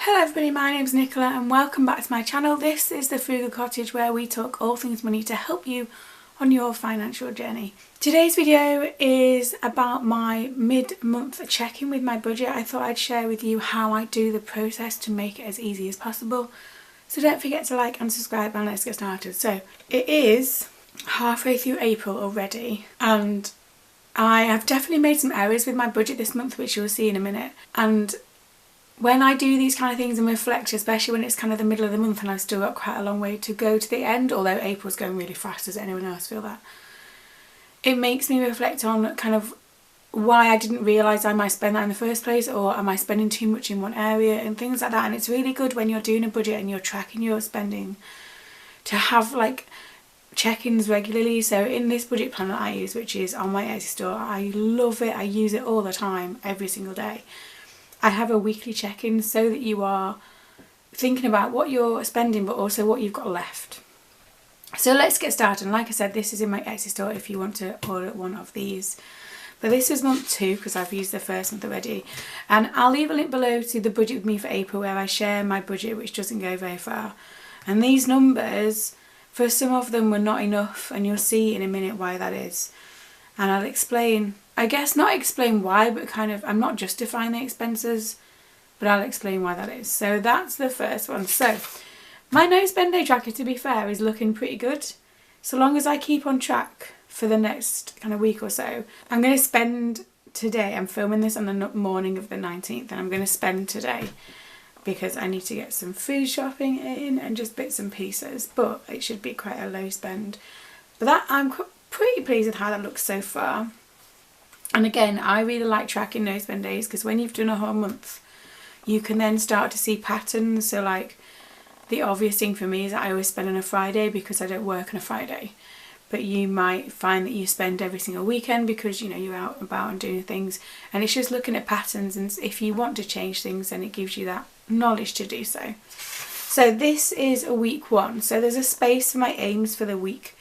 Hello everybody, my name's Nicola and welcome back to my channel. This is the Frugal Cottage where we talk all things money to help you on your financial journey. Today's video is about my mid-month check-in with my budget. I thought I'd share with you how I do the process to make it as easy as possible. So don't forget to like and subscribe and let's get started. So it is halfway through April already and I have definitely made some errors with my budget this month, which you'll see in a minute. And when I do these kind of things and reflect, especially when it's kind of the middle of the month and I've still got quite a long way to go to the end, although April's going really fast, does anyone else feel that? It makes me reflect on kind of why I didn't realise I might spend that in the first place, or am I spending too much in one area and things like that. And it's really good when you're doing a budget and you're tracking your spending to have like check-ins regularly. So in this budget plan that I use, which is on my Etsy store, I love it, I use it all the time, every single day. I have a weekly check-in so that you are thinking about what you're spending but also what you've got left. So let's get started. And like I said, this is in my Etsy store if you want to order one of these. But this is month 2 because I've used the first month already. And I'll leave a link below to the budget with me for April where I share my budget, which doesn't go very far. And these numbers, for some of them, were not enough, and you'll see in a minute why that is. And I'll explain, I guess not explain why, but kind of, I'm not justifying the expenses, but I'll explain why that is. So that's the first one. So my no spend day tracker, to be fair, is looking pretty good. So long as I keep on track for the next kind of week or so. I'm going to spend today, I'm filming this on the morning of the 19th, and I'm going to spend today because I need to get some food shopping in and just bits and pieces, but it should be quite a low spend. But that, I'm pretty pleased with how that looks so far. And again, I really like tracking no spend days because when you've done a whole month, you can then start to see patterns. So like the obvious thing for me is that I always spend on a Friday because I don't work on a Friday. But you might find that you spend every single weekend because, you know, you're out and about and doing things. And it's just looking at patterns, and if you want to change things, then it gives you that knowledge to do so. So this is a week 1. So there's a space for my aims for the week.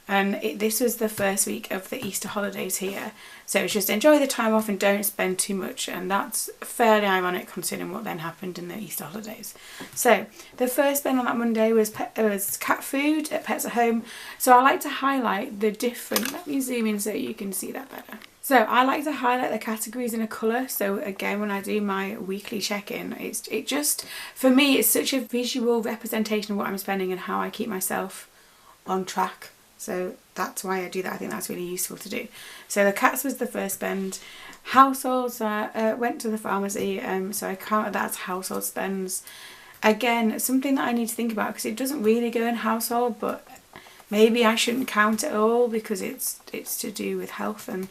And this was the first week of the Easter holidays here. So it's just enjoy the time off and don't spend too much. And that's fairly ironic considering what then happened in the Easter holidays. So the first spend on that Monday was cat food at Pets at Home. So I like to highlight the different, let me zoom in so you can see that better. So I like to highlight the categories in a colour. So again, when I do my weekly check-in, it just, for me, it's such a visual representation of what I'm spending and how I keep myself on track. So that's why I do that. I think that's really useful to do. So the cats was the first spend. Households, went to the pharmacy, so I counted that as household spends. Again, something that I need to think about because it doesn't really go in household, but maybe I shouldn't count it all because it's to do with health. And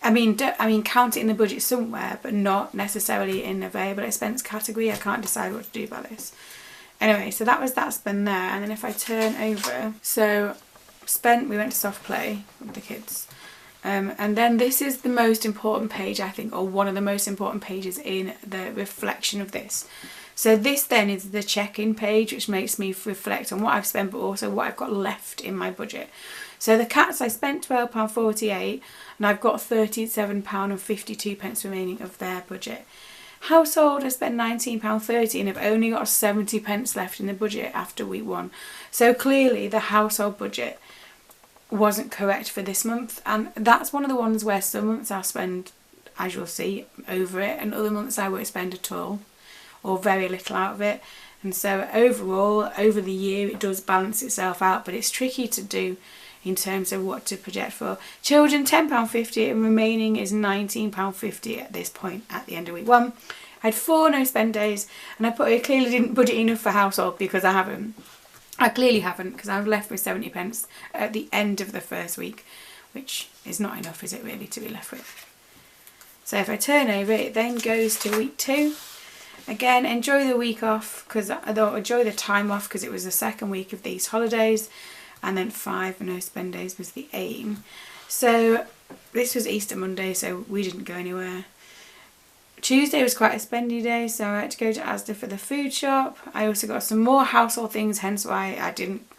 I mean count it in the budget somewhere, but not necessarily in a variable expense category. I can't decide what to do about this. Anyway, so that was that spend there. And then if I turn over, so spent, we went to soft play with the kids. And then this is the most important page, I think, or one of the most important pages in the reflection of this. So this then is the check-in page, which makes me reflect on what I've spent, but also what I've got left in my budget. So the cats, I spent £12.48 and I've got £37.52 remaining of their budget. Household, I spent £19.30 and I've only got 70p left in the budget after week 1. So clearly the household budget wasn't correct for this month, and that's one of the ones where some months I'll spend, as you'll see, over it, and other months I won't spend at all or very little out of it. And so overall, over the year, it does balance itself out, but it's tricky to do in terms of what to project for. Children, £10.50, and remaining is £19.50 at this point at the end of week 1. I had 4 no spend days, and I clearly didn't budget enough for household because I haven't. I clearly haven't, because I was left with 70p at the end of the first week, which is not enough, is it really, to be left with? So if I turn over, it then goes to week 2. Again, enjoy the week off, because I thought enjoy the time off because it was the second week of these holidays. And then 5 no spend days was the aim. So this was Easter Monday, so we didn't go anywhere. Tuesday was quite a spendy day, so I had to go to Asda for the food shop. I also got some more household things, hence why I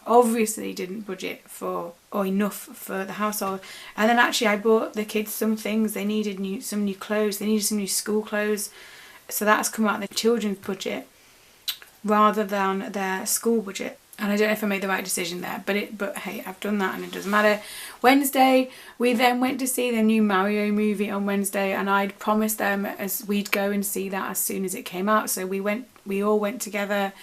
obviously didn't budget for or enough for the household. And then actually I bought the kids some things. They needed some new clothes, they needed some new school clothes. So that's come out of the children's budget rather than their school budget. And I don't know if I made the right decision there, but hey, I've done that and it doesn't matter. Wednesday, we then went to see the new Mario movie on Wednesday, and I'd promised them as we'd go and see that as soon as it came out. So we all went together,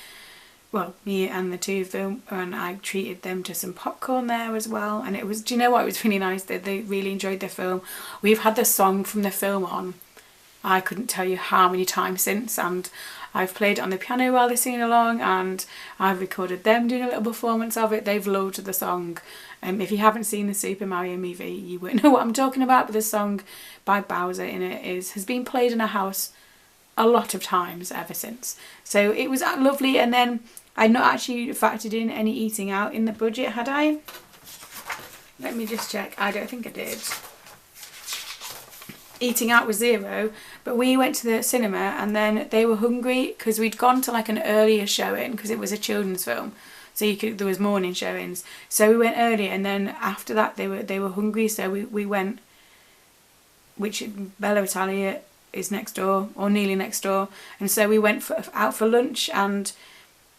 well, me and the two of them, and I treated them to some popcorn there as well. And it was, do you know what, it was really nice that they really enjoyed the film. We've had the song from the film on, I couldn't tell you how many times since, and I've played it on the piano while they're singing along, and I've recorded them doing a little performance of it. They've loved the song. If you haven't seen the Super Mario movie, you won't know what I'm talking about, but the song by Bowser in it has been played in our house a lot of times ever since. So it was lovely. And then I'd not actually factored in any eating out in the budget, had I? Let me just check. I don't think I did. Eating out was zero, but we went to the cinema and then they were hungry because we'd gone to like an earlier showing because it was a children's film, so there was morning showings, so we went early, and then after that they were hungry, so we went, which Bella Italia is next door or nearly next door, and so we went out for lunch. And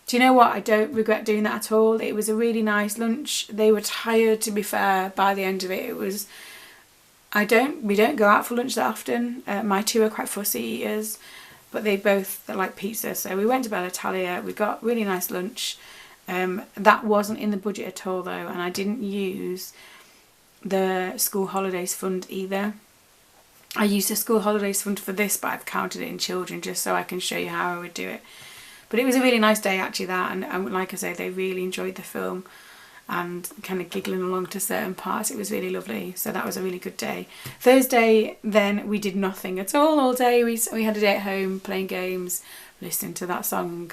do you know what, I don't regret doing that at all. It was a really nice lunch. They were tired, to be fair, by the end of it. It was, we don't go out for lunch that often. My two are quite fussy eaters, but they both like pizza. So we went to Bella Italia, we got really nice lunch. That wasn't in the budget at all though, and I didn't use the school holidays fund either. I used the school holidays fund for this, but I've counted it in children just so I can show you how I would do it. But it was a really nice day actually, that, and like I say, they really enjoyed the film and kind of giggling along to certain parts. It was really lovely, so that was a really good day. Thursday then we did nothing at all day. We had a day at home playing games, listening to that song,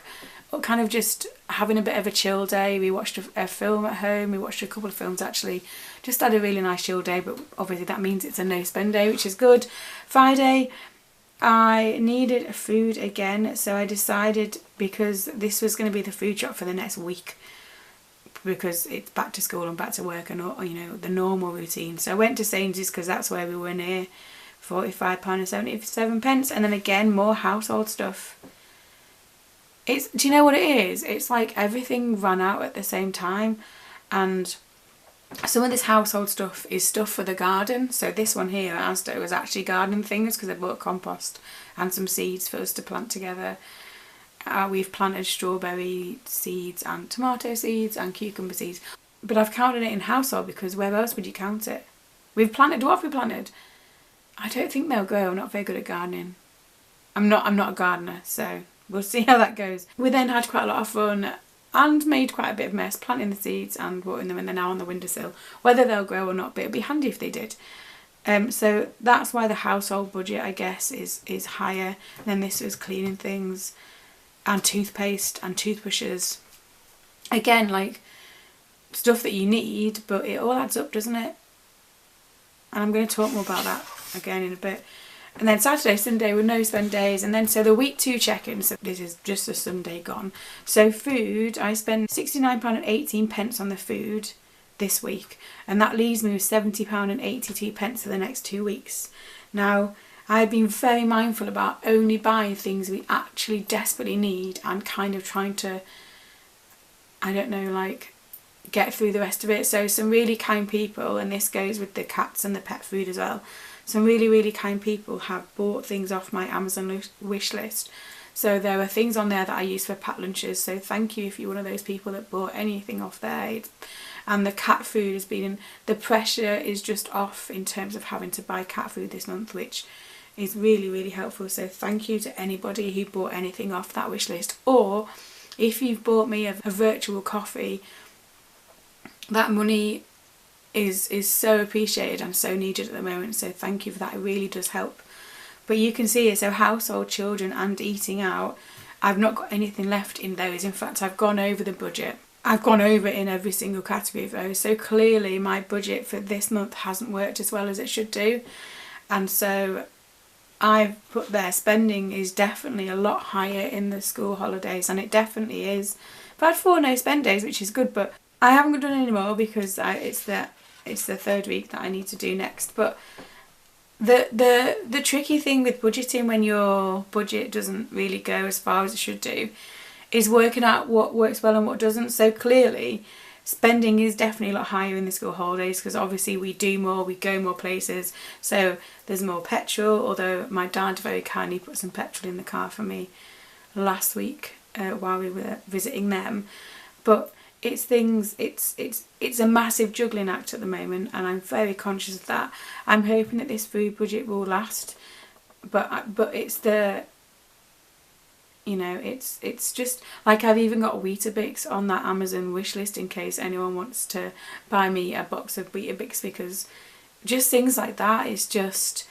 kind of just having a bit of a chill day. We watched a film at home. We watched a couple of films actually. Just had a really nice chill day, but obviously that means it's a no spend day, which is good. Friday I needed food again, so I decided, because this was going to be the food shop for the next week, because it's back to school and back to work and, you know, the normal routine. So I went to Sainsbury's because that's where we were near, £45.77, and then again more household stuff. Do you know what it is? It's like everything ran out at the same time, and some of this household stuff is stuff for the garden. So this one here at Asda was actually gardening things because I bought compost and some seeds for us to plant together. We've planted strawberry seeds and tomato seeds and cucumber seeds, but I've counted it in household because where else would you count it? We've planted, what have we planted? I don't think they'll grow. I'm not very good at gardening. I'm not a gardener, so we'll see how that goes. We then had quite a lot of fun and made quite a bit of mess planting the seeds and watering them, and they're now on the windowsill. Whether they'll grow or not, but it'd be handy if they did. So that's why the household budget, I guess, is higher. And then this was cleaning things and toothpaste and toothbrushes. Again, like stuff that you need, but it all adds up, doesn't it? And I'm going to talk more about that again in a bit. And then Saturday, Sunday were no spend days, and then so the week 2 check-in, so this is just a Sunday gone. So food, I spent £69.18 on the food this week, and that leaves me with £70.82 for the next 2 weeks. Now, I've been very mindful about only buying things we actually desperately need and kind of trying to, I don't know, like get through the rest of it. So some really kind people, and this goes with the cats and the pet food as well, some really, really kind people have bought things off my Amazon wish list. So there are things on there that I use for packed lunches, so thank you if you're one of those people that bought anything off there. And the cat food has been, the pressure is just off in terms of having to buy cat food this month, which is really, really helpful. So thank you to anybody who bought anything off that wish list. Or if you've bought me a virtual coffee, that money is so appreciated and so needed at the moment, so thank you for that. It really does help. But you can see it, so household, children and eating out, I've not got anything left in those. In fact, I've gone over the budget. I've gone over it in every single category of those, so clearly my budget for this month hasn't worked as well as it should do. And so I've put there, spending is definitely a lot higher in the school holidays, and it definitely is. I've had 4 no spend days, which is good, but I haven't done any more because it's the 3rd week that I need to do next. But The tricky thing with budgeting when your budget doesn't really go as far as it should do is working out what works well and what doesn't. So clearly spending is definitely a lot higher in the school holidays because obviously we do more, we go more places, so there's more petrol, although my dad very kindly put some petrol in the car for me last week while we were visiting them. But it's a massive juggling act at the moment, and I'm very conscious of that. I'm hoping that this food budget will last, but it's the, you know, it's just like, I've even got Weetabix on that Amazon wish list in case anyone wants to buy me a box of Weetabix, because just things like that is just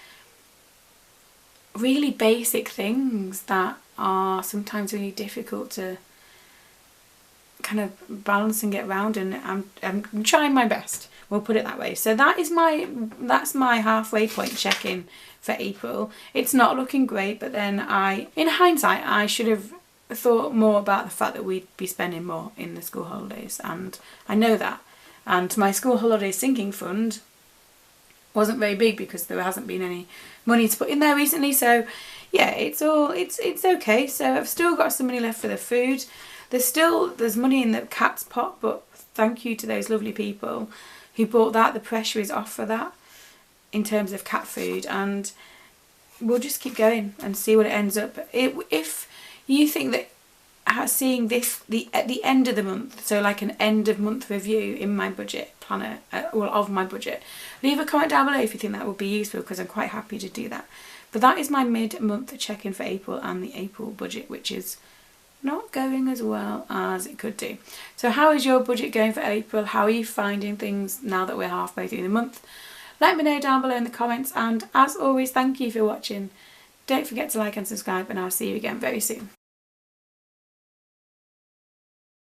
really basic things that are sometimes really difficult to kind of balance and get around, and I'm trying my best, we'll put it that way. So that's my halfway point check-in for April. It's not looking great, but then in hindsight, I should have thought more about the fact that we'd be spending more in the school holidays, and I know that. And my school holiday sinking fund wasn't very big because there hasn't been any money to put in there recently. So yeah, it's okay. So I've still got some money left for the food. There's money in the cat's pot, but thank you to those lovely people who bought that. The pressure is off for that in terms of cat food, and we'll just keep going and see what it ends up. If you think that seeing this at the end of the month, so like an end of month review in my budget planner, of my budget, leave a comment down below if you think that would be useful, because I'm quite happy to do that. But that is my mid-month check-in for April and the April budget, which is not going as well as it could do. So how is your budget going for April? How are you finding things now that we're halfway through the month? Let me know down below in the comments, and as always, thank you for watching. Don't forget to like and subscribe, and I'll see you again very soon.